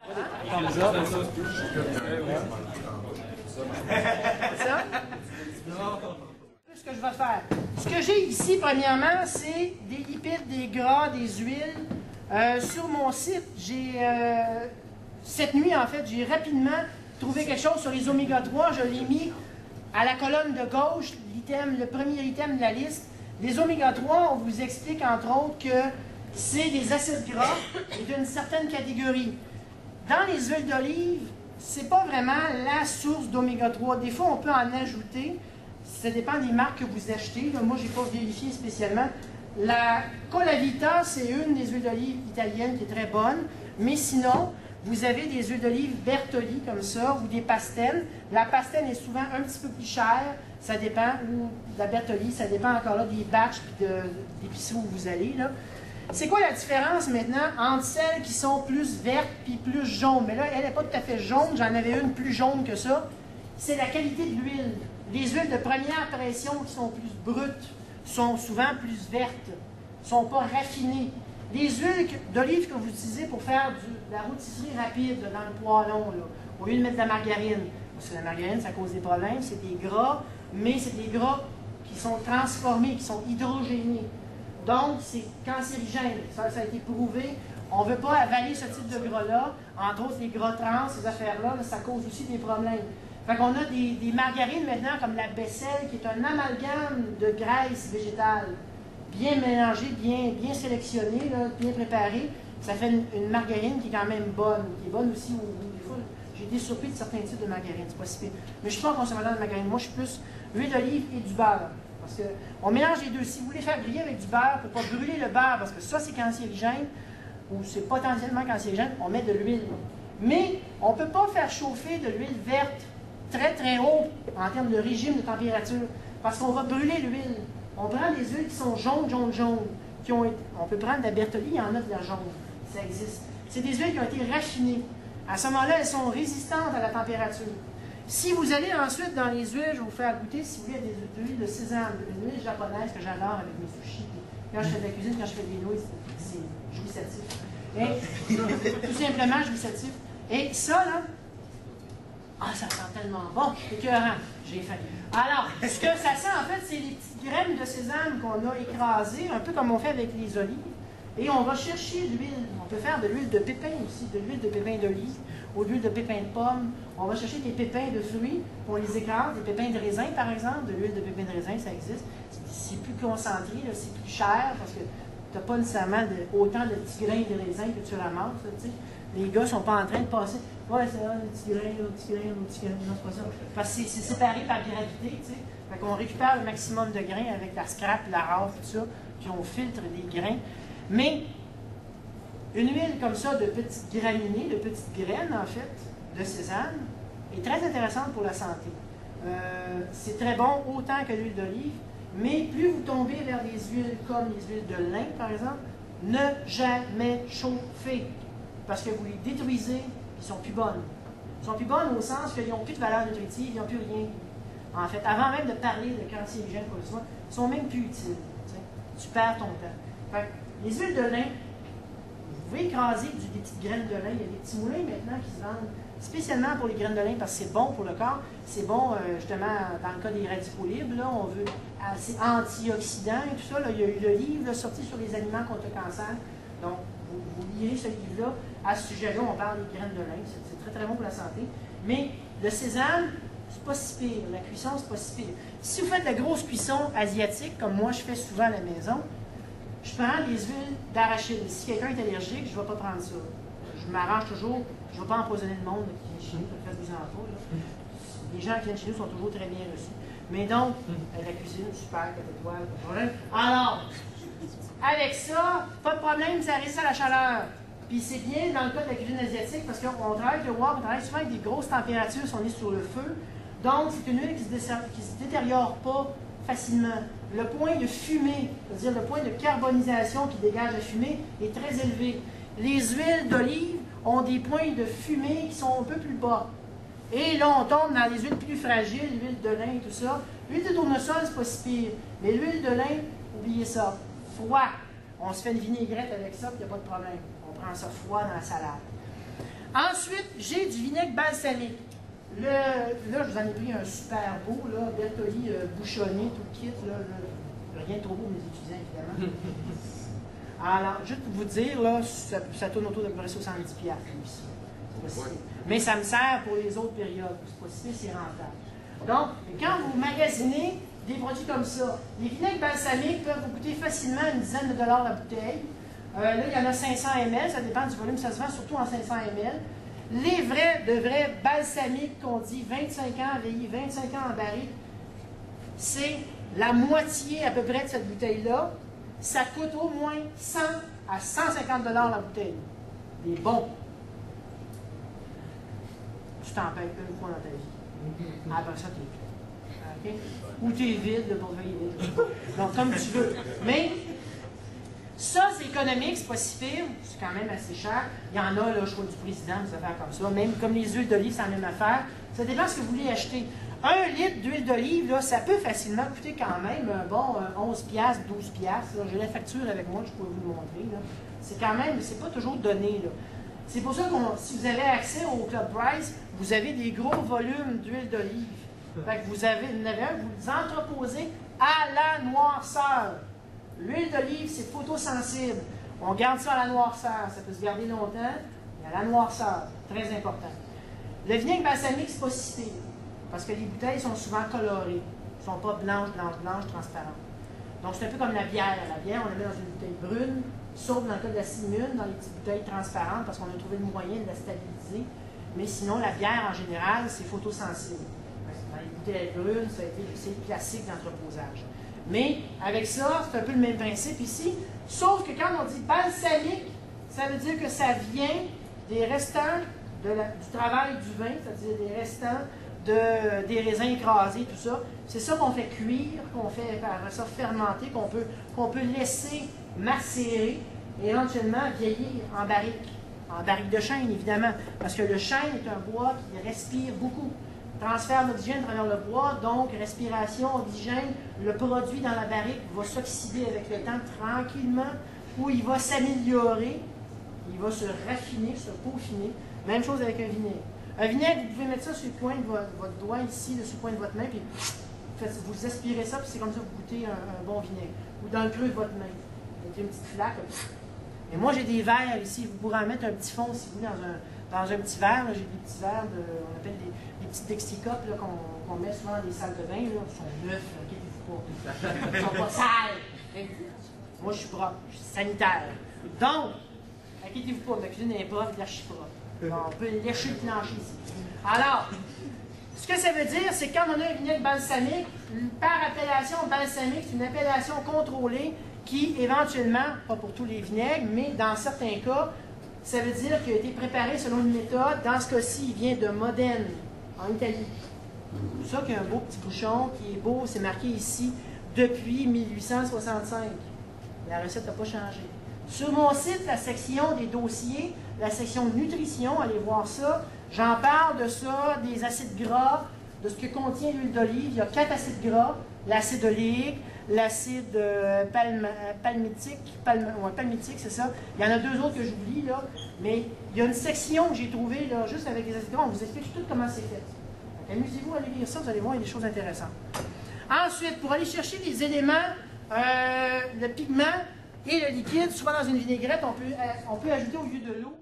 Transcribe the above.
Ça? Ce que je vais faire. Ce que j'ai ici, premièrement, c'est des lipides, des gras, des huiles. Sur mon site, cette nuit, en fait, j'ai rapidement trouvé quelque chose sur les oméga 3. Je l'ai mis à la colonne de gauche, le premier item de la liste. Les oméga 3, on vous explique, entre autres, que c'est des acides gras et d'une certaine catégorie. Dans les huiles d'olive, c'est pas vraiment la source d'oméga 3. Des fois, on peut en ajouter. Ça dépend des marques que vous achetez. Là, moi, je n'ai pas vérifié spécialement. La Colavita, c'est une des huiles d'olive italiennes qui est très bonne. Mais sinon, vous avez des huiles d'olive Bertolli comme ça, ou des Pastènes. La Pastène est souvent un petit peu plus chère. Ça dépend. Ou la Bertolli, ça dépend encore là des batchs et d'épiceries où vous allez. C'est quoi la différence maintenant entre celles qui sont plus vertes et plus jaunes? Mais là, elle n'est pas tout à fait jaune. J'en avais une plus jaune que ça. C'est la qualité de l'huile. Les huiles de première pression qui sont plus brutes sont souvent plus vertes, ne sont pas raffinées. Les huiles d'olive que vous utilisez pour faire de la rôtisserie rapide dans le poêlon, là, au lieu de mettre de la margarine, parce que la margarine, ça cause des problèmes, c'est des gras, mais c'est des gras qui sont transformés, qui sont hydrogénés. Donc, c'est cancérigène. Ça a été prouvé. On ne veut pas avaler ce type de gras-là. Entre autres, les gras trans, ces affaires-là, ça cause aussi des problèmes. Fait qu'on a des margarines maintenant, comme la Bessel, qui est un amalgame de graisse végétale, bien mélangée, bien sélectionnée, là, bien préparée. Ça fait une margarine qui est quand même bonne, qui est bonne aussi au goût. Des fois, j'ai été surpris de certains types de margarine, c'est pas si pire. Mais je ne suis pas un consommateur de margarine. Moi, je suis plus huile d'olive et du beurre. Parce qu'on mélange les deux. Si vous voulez faire griller avec du beurre, pour ne pas brûler le beurre, parce que ça, c'est cancérigène, ou c'est potentiellement cancérigène, on met de l'huile. Mais on ne peut pas faire chauffer de l'huile verte très très haut en termes de régime de température, parce qu'on va brûler l'huile. On prend des huiles qui sont jaunes. On peut prendre de la Bertolli, il y en a de la jaune. Ça existe. C'est des huiles qui ont été raffinées. À ce moment-là, elles sont résistantes à la température. Si vous allez ensuite dans les huiles, je vais vous faire goûter, si vous voulez, des huiles de sésame, une huile japonaise que j'adore avec mes sushis. Quand je fais de la cuisine, quand je fais des nouilles, c'est jouissatif. Et, tout simplement jouissatif. Et ça, là, ça sent tellement bon, c'est écœurant, j'ai faim. Alors, ce que ça sent, en fait, c'est les petites graines de sésame qu'on a écrasées, un peu comme on fait avec les olives. Et on va chercher l'huile. On peut faire de l'huile de pépin aussi, de l'huile de pépin d'olive, ou de l'huile de pépin de pomme. On va chercher des pépins de fruits, on les écrase, des pépins de raisin, par exemple. De l'huile de pépin de raisin, ça existe. C'est plus concentré, c'est plus cher, parce que tu n'as pas nécessairement autant de petits grains de raisin que tu ramasses. Là, les gars ne sont pas en train de passer. Ouais, c'est là, le petit grain, le petit grain, le petit grain. Non, c'est pas ça. Parce que c'est séparé par gravité, tu sais. Fait qu'on récupère le maximum de grains avec la scrap, la rafle, tout ça, puis on filtre les grains. Mais une huile comme ça de petites graminées, de petites graines, en fait, de sésame, est très intéressante pour la santé. C'est très bon autant que l'huile d'olive, mais plus vous tombez vers des huiles comme les huiles de lin, par exemple, ne jamais chauffer. Parce que vous les détruisez, ils sont plus bonnes. Ils sont plus bonnes au sens qu'ils n'ont plus de valeur nutritive, ils n'ont plus rien. En fait, avant même de parler de cancérigènes, quoi que ce soit, ils sont même plus utiles. Tu perds ton temps. Fait que, les huiles de lin, vous pouvez écraser des petites graines de lin. Il y a des petits moulins maintenant qui se vendent spécialement pour les graines de lin parce que c'est bon pour le corps. C'est bon, justement, dans le cas des radicaux libres, là, on veut, c'est antioxydant et tout ça. Là, il y a eu le livre là, sorti sur les aliments contre le cancer. Donc, vous lirez ce livre-là. À ce sujet-là, on parle des graines de lin. C'est très, très bon pour la santé. Mais le sésame, c'est pas si pire. La cuisson, c'est pas si pire. Si vous faites de la grosse cuisson asiatique, comme moi je fais souvent à la maison, je prends les huiles d'arachide. Si quelqu'un est allergique, je ne vais pas prendre ça. Je m'arrange toujours. Je ne vais pas empoisonner le monde qui vient chez nous. Faites-vous-en pas. Les gens qui viennent chez nous sont toujours très bien reçus. Mais donc, la cuisine, super, 4 étoiles, pas de problème. Alors, avec ça, pas de problème, ça résiste à la chaleur. Puis c'est bien dans le cas de la cuisine asiatique parce qu'on travaille avec le wok, on travaille souvent avec des grosses températures si on est sur le feu. Donc, c'est une huile qui ne se détériore pas facilement. Le point de fumée, c'est-à-dire le point de carbonisation qui dégage la fumée, est très élevé. Les huiles d'olive ont des points de fumée qui sont un peu plus bas. Et là, on tombe dans les huiles plus fragiles, l'huile de lin et tout ça. L'huile de tournesol, c'est pas si pire. Mais l'huile de lin, oubliez ça. Froid. On se fait une vinaigrette avec ça, puis il n'y a pas de problème. On prend ça froid dans la salade. Ensuite, j'ai du vinaigre balsamique. Là, je vous en ai pris un super beau, là, Bertolli bouchonné, tout le kit. Là, rien trop beau, mes étudiants, évidemment. Alors, juste pour vous dire, là, ça tourne autour de près 70$, ici. Mais ça me sert pour les autres périodes. C'est pas si c'est rentable. Donc, quand vous magasinez des produits comme ça, les vinaigres balsamiques peuvent vous coûter facilement une dizaine de dollars la bouteille. Là, il y en a 500 ml, ça dépend du volume, ça se vend surtout en 500 ml. Les vrais balsamiques qu'on dit 25 ans vieillis, 25 ans en barrique, c'est la moitié à peu près de cette bouteille-là. Ça coûte au moins 100 à 150 dollars la bouteille. Des bons. Tu t'en payes une fois dans ta vie. Après ça, t'es vide. Okay? Ou t'es vide, le portefeuille est vide. Donc, comme tu veux. Mais, ça, c'est économique, c'est pas si pire. C'est quand même assez cher. Il y en a, là, je crois, du président, des affaires comme ça. Même comme les huiles d'olive, c'est la même affaire. Ça dépend de ce que vous voulez acheter. 1 litre d'huile d'olive, là, ça peut facilement coûter quand même, bon, 11$, 12$. J'ai la facture avec moi, je pourrais vous le montrer. C'est quand même, c'est pas toujours donné. C'est pour ça que si vous avez accès au Club Price, vous avez des gros volumes d'huile d'olive. Fait que vous en avez un, vous les entreposez à la noirceur. L'huile d'olive, c'est photosensible. On garde ça à la noirceur. Ça peut se garder longtemps, mais à la noirceur. Très important. Le vinaigre balsamique, c'est pas si pire. Parce que les bouteilles sont souvent colorées. Elles ne sont pas blanches, transparentes. Donc, c'est un peu comme la bière. La bière, on la met dans une bouteille brune, sauf dans le cas de la Simune, dans les petites bouteilles transparentes, parce qu'on a trouvé le moyen de la stabiliser. Mais sinon, la bière, en général, c'est photosensible. Dans les bouteilles brunes, c'est le classique d'entreposage. Mais, avec ça, c'est un peu le même principe ici. Sauf que quand on dit balsamique, ça veut dire que ça vient des restants du travail du vin, c'est-à-dire des restants des raisins écrasés, tout ça. C'est ça qu'on fait cuire, qu'on fait ça fermenter, qu'on peut laisser macérer et éventuellement vieillir en barrique de chêne, évidemment, parce que le chêne est un bois qui respire beaucoup. Transfert d'oxygène à travers le bois, donc respiration, oxygène, le produit dans la barrique va s'oxyder avec le temps tranquillement, ou il va s'améliorer, il va se raffiner, se peaufiner. Même chose avec un vinaigre. Un vinaigre, vous pouvez mettre ça sur le coin de votre doigt ici, sur le coin de votre main, puis vous aspirez ça, puis c'est comme ça que vous goûtez un bon vinaigre. Ou dans le creux de votre main. Mettez une petite flaque. Et moi, j'ai des verres ici. Vous pourrez en mettre un petit fond, si vous voulez, dans un petit verre. J'ai des petits verres, on appelle des petits Dexicop qu'on met souvent dans des salles de bain. Là. Ils sont neufs, inquiétez-vous pas. Ils ne sont pas sales. Moi, je suis propre, je suis sanitaire. Donc, inquiétez-vous pas, ma cuisine n'est propre, là, je suis propre. On peut lécher le plancher ici. Alors, ce que ça veut dire, c'est que quand on a un vinaigre balsamique, par appellation balsamique, c'est une appellation contrôlée qui, éventuellement, pas pour tous les vinaigres, mais dans certains cas, ça veut dire qu'il a été préparé selon une méthode. Dans ce cas-ci, il vient de Modène, en Italie. C'est ça qu'il y a un beau petit bouchon qui est beau, c'est marqué ici, depuis 1865. La recette n'a pas changé. Sur mon site, la section des dossiers, la section nutrition, allez voir ça. J'en parle de ça, des acides gras, de ce que contient l'huile d'olive. Il y a 4 acides gras, l'acide oléique, l'acide palmitique, c'est ça. Il y en a 2 autres que j'oublie, là. Mais il y a une section que j'ai trouvée, là, juste avec les acides gras. On vous explique tout comment c'est fait. Amusez-vous à aller lire ça, vous allez voir, il y a des choses intéressantes. Ensuite, pour aller chercher les éléments, le pigment et le liquide, souvent dans une vinaigrette, on peut ajouter au lieu de l'eau